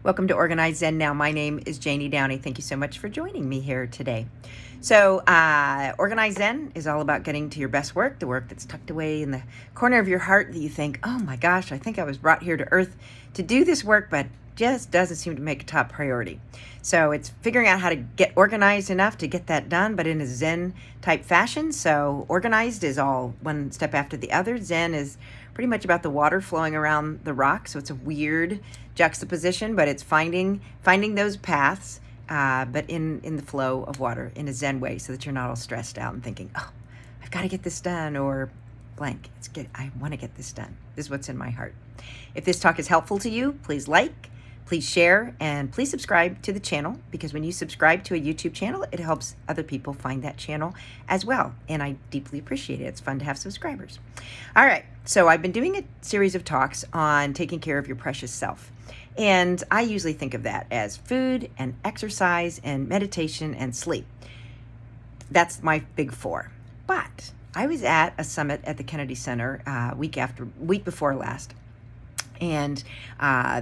Welcome to Organize Zen Now. My name is Janie Downey. Thank you so much for joining me here today. So, Organize Zen is all about getting to your best work, the work that's tucked away in the corner of your heart that you think, oh my gosh, I think I was brought here to earth to do this work, but just doesn't seem to make a top priority. So it's figuring out how to get organized enough to get that done, but in a Zen type fashion. So organized is all one step after the other. Zen is pretty much about the water flowing around the rock. So it's a weird juxtaposition, but it's finding those paths, but in the flow of water in a Zen way, so that you're not all stressed out and thinking, oh, I've got to get this done, or blank. I want to get this done. This is what's in my heart. If this talk is helpful to you, please like, please share, and please subscribe to the channel, because when you subscribe to a YouTube channel, it helps other people find that channel as well. And I deeply appreciate it. It's fun to have subscribers. All right. So I've been doing a series of talks on taking care of your precious self. And I usually think of that as food and exercise and meditation and sleep. That's my big four. But I was at a summit at the Kennedy Center week before last. And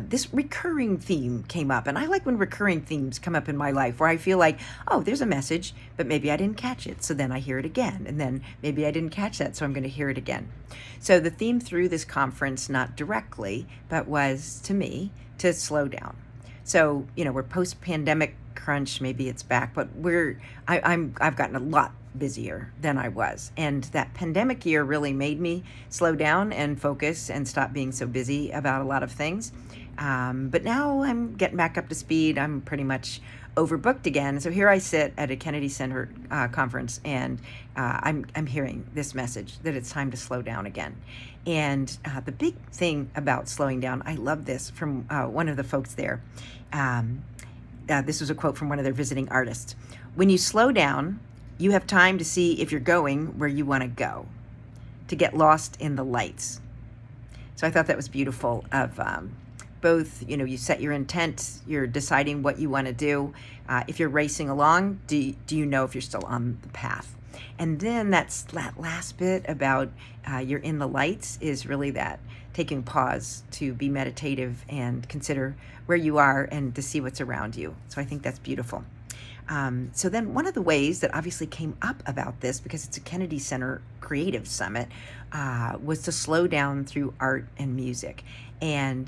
this recurring theme came up. And I like when recurring themes come up in my life, where I feel like, oh, there's a message, but maybe I didn't catch it. So then I hear it again. And then maybe I didn't catch that, so I'm going to hear it again. So the theme through this conference, not directly, but was, to me, to slow down. So, we're post-pandemic crunch, maybe it's back, but I've gotten a lot busier than I was. And that pandemic year really made me slow down and focus and stop being so busy about a lot of things. But now I'm getting back up to speed. I'm pretty much overbooked again. So here I sit at a Kennedy Center conference, and I'm hearing this message that it's time to slow down again. And the big thing about slowing down, I love this from one of the folks there. This was a quote from one of their visiting artists. When you slow down, you have time to see if you're going where you want to go, to get lost in the lights. So I thought that was beautiful of both, you set your intent, you're deciding what you want to do. If you're racing along, do you know if you're still on the path? And then that last bit about you're in the lights is really that taking pause to be meditative and consider where you are and to see what's around you. So I think that's beautiful. So then one of the ways that obviously came up about this, because it's a Kennedy Center Creative Summit, was to slow down through art and music. And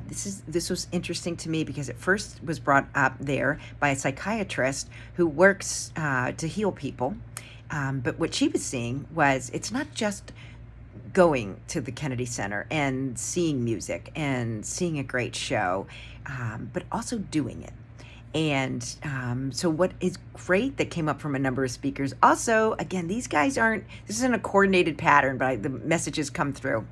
this was interesting to me, because it first was brought up there by a psychiatrist who works to heal people. But what she was seeing was it's not just going to the Kennedy Center and seeing music and seeing a great show, but also doing it. And so what is great that came up from a number of speakers, also, again, this isn't a coordinated pattern, but the messages come through,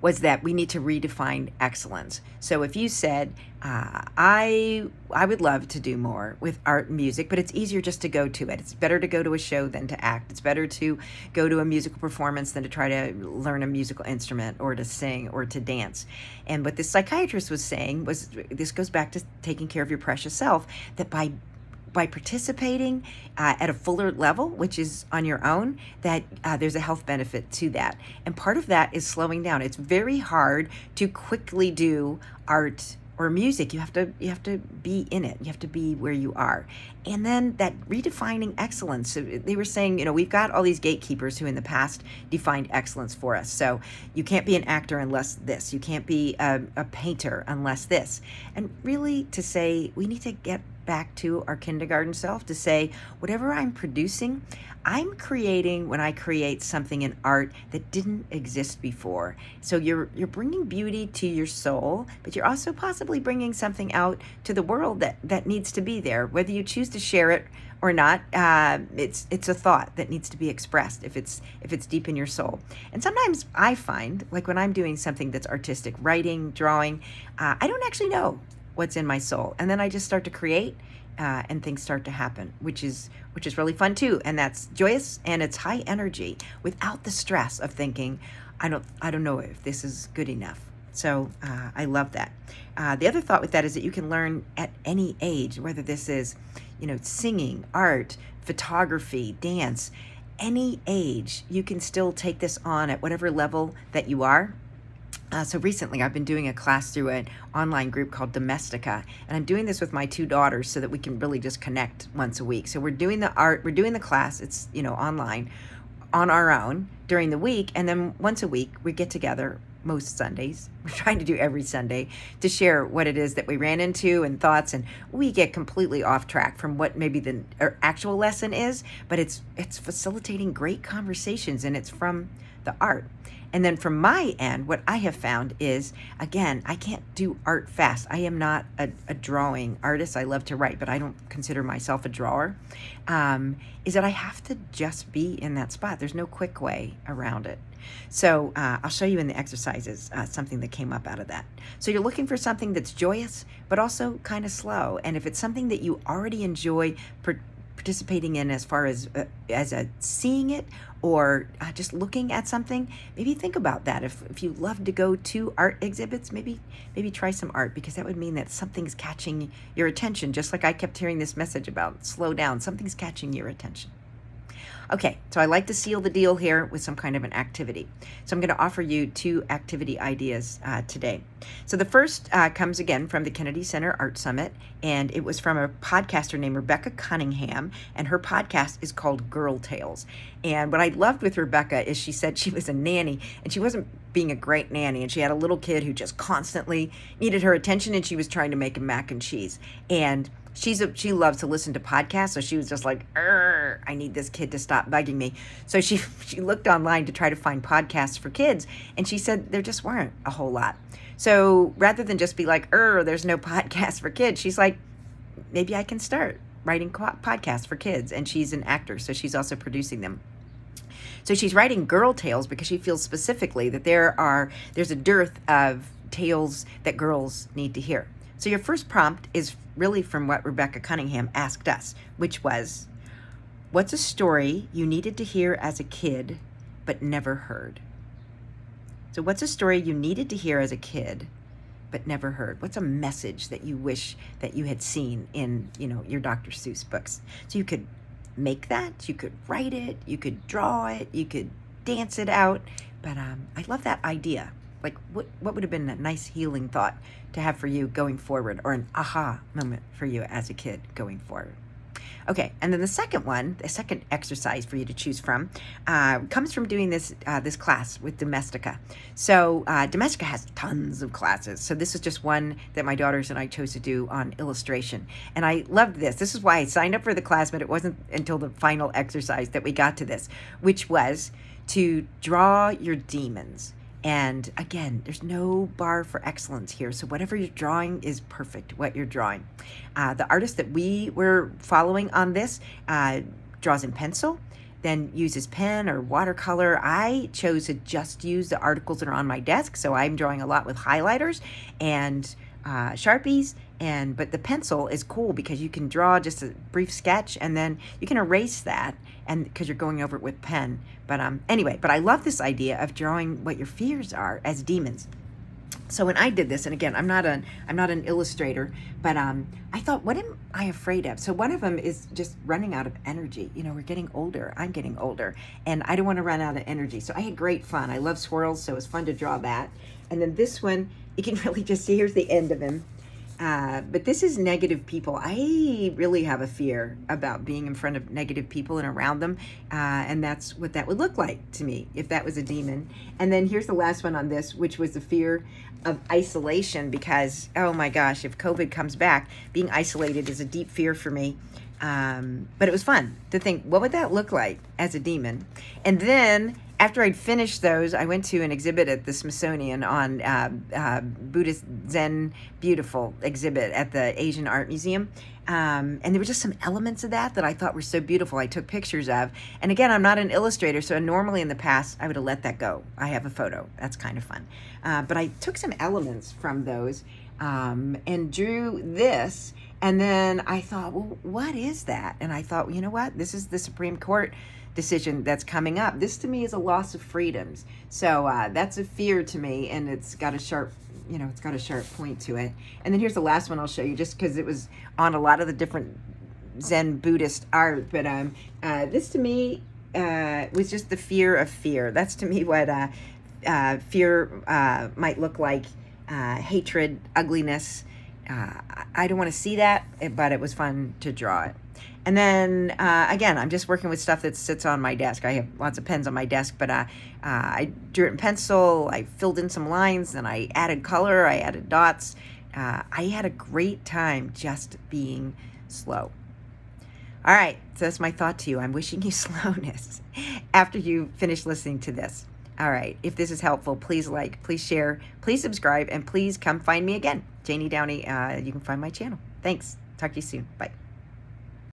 was that we need to redefine excellence. So if you said, I would love to do more with art and music, but it's easier just to go to it. It's better to go to a show than to act. It's better to go to a musical performance than to try to learn a musical instrument or to sing or to dance. And what this psychiatrist was saying was, this goes back to taking care of your precious self, that by participating at a fuller level, which is on your own, that there's a health benefit to that. And part of that is slowing down. It's very hard to quickly do art or music. You have to be in it. You have to be where you are. And then that redefining excellence. So they were saying, we've got all these gatekeepers who in the past defined excellence for us. So you can't be an actor unless this. You can't be a painter unless this. And really to say, we need to get back to our kindergarten self, to say, whatever I'm producing, I'm creating when I create something in art that didn't exist before. So you're bringing beauty to your soul, but you're also possibly bringing something out to the world that needs to be there. Whether you choose to share it or not, it's a thought that needs to be expressed if it's deep in your soul. And sometimes I find, like when I'm doing something that's artistic, writing, drawing, I don't actually know what's in my soul, and then I just start to create, and things start to happen, which is really fun too. And that's joyous, and it's high energy without the stress of thinking, I don't know if this is good enough. So I love that. The other thought with that is that you can learn at any age, whether this is, singing, art, photography, dance, any age, you can still take this on at whatever level that you are. So recently I've been doing a class through an online group called Domestica, and I'm doing this with my two daughters so that we can really just connect once a week. So we're doing we're doing the class, it's, online on our own during the week, and then once a week we get together most Sundays. We're trying to do every Sunday to share what it is that we ran into and thoughts, and we get completely off track from what maybe the actual lesson is, but it's facilitating great conversations, and it's from the art. And then from my end, what I have found is, again, I can't do art fast. I am not a drawing artist. I love to write, but I don't consider myself a drawer. Is that I have to just be in that spot. There's no quick way around it. So I'll show you in the exercises something that came up out of that. So you're looking for something that's joyous, but also kind of slow. And if it's something that you already enjoy participating in, as far as seeing it or just looking at something, maybe think about that. If you love to go to art exhibits, maybe try some art, because that would mean that something's catching your attention, just like I kept hearing this message about slow down. Something's catching your attention. Okay, so I like to seal the deal here with some kind of an activity. So I'm going to offer you 2 activity ideas today. So the first comes again from the Kennedy Center Art Summit, and it was from a podcaster named Rebecca Cunningham, and her podcast is called Girl Tales. And what I loved with Rebecca is she said she was a nanny, and she wasn't being a great nanny, and she had a little kid who just constantly needed her attention, and she was trying to make him mac and cheese. And she loves to listen to podcasts, so she was just like, I need this kid to stop bugging me. So she looked online to try to find podcasts for kids, and she said there just weren't a whole lot. So rather than just be like, there's no podcast for kids, she's like, maybe I can start writing podcasts for kids. And she's an actor, so she's also producing them. So she's writing girl tales because she feels specifically that there's a dearth of tales that girls need to hear. So your first prompt is really from what Rebecca Cunningham asked us, which was, what's a story you needed to hear as a kid but never heard? So what's a story you needed to hear as a kid but never heard? What's a message that you wish that you had seen in, your Dr. Seuss books? So you could make that, you could write it, you could draw it, you could dance it out. But I love that idea. Like, what would have been a nice healing thought to have for you going forward, or an aha moment for you as a kid going forward? Okay, and then the second exercise for you to choose from comes from doing this class with Domestica. So Domestica has tons of classes. So this is just one that my daughters and I chose to do on illustration. And I loved this. This is why I signed up for the class, but it wasn't until the final exercise that we got to this, which was to draw your demons. And again, there's no bar for excellence here. So whatever you're drawing is perfect, what you're drawing. The artist that we were following on this draws in pencil, then uses pen or watercolor. I chose to just use the articles that are on my desk. So I'm drawing a lot with highlighters and Sharpies. But the pencil is cool because you can draw just a brief sketch and then you can erase that, and because you're going over it with pen. But I love this idea of drawing what your fears are as demons. So when I did this, and again, I'm not an illustrator, but I thought, what am I afraid of? So one of them is just running out of energy. We're getting older. I'm getting older, and I don't want to run out of energy. So I had great fun. I love swirls, so it was fun to draw that. And then this one, you can really just see, here's the end of him. But this is negative people. I really have a fear about being in front of negative people and around them. And that's what that would look like to me if that was a demon. And then here's the last one on this, which was the fear of isolation, because, oh my gosh, if COVID comes back, being isolated is a deep fear for me. But it was fun to think, what would that look like as a demon? And then after I'd finished those, I went to an exhibit at the Smithsonian on Buddhist Zen Beautiful exhibit at the Asian Art Museum. And there were just some elements of that I thought were so beautiful. I took pictures of. And again, I'm not an illustrator, so normally in the past, I would have let that go. I have a photo. That's kind of fun. But I took some elements from those and drew this. And then I thought, well, what is that? And I thought, you know what? This is the Supreme Court decision that's coming up. This to me is a loss of freedoms. So that's a fear to me, and it's got a sharp point to it. And then here's the last one I'll show you, just because it was on a lot of the different Zen Buddhist art. But this to me was just the fear of fear. That's to me what Fear might look like hatred, ugliness. I don't want to see that, but it was fun to draw it. And then, again, I'm just working with stuff that sits on my desk. I have lots of pens on my desk, but I drew it in pencil. I filled in some lines, and I added color. I added dots. I had a great time just being slow. All right, so that's my thought to you. I'm wishing you slowness after you finish listening to this. All right, if this is helpful, please like, please share, please subscribe, and please come find me again. Janie Downey, you can find my channel. Thanks. Talk to you soon. Bye.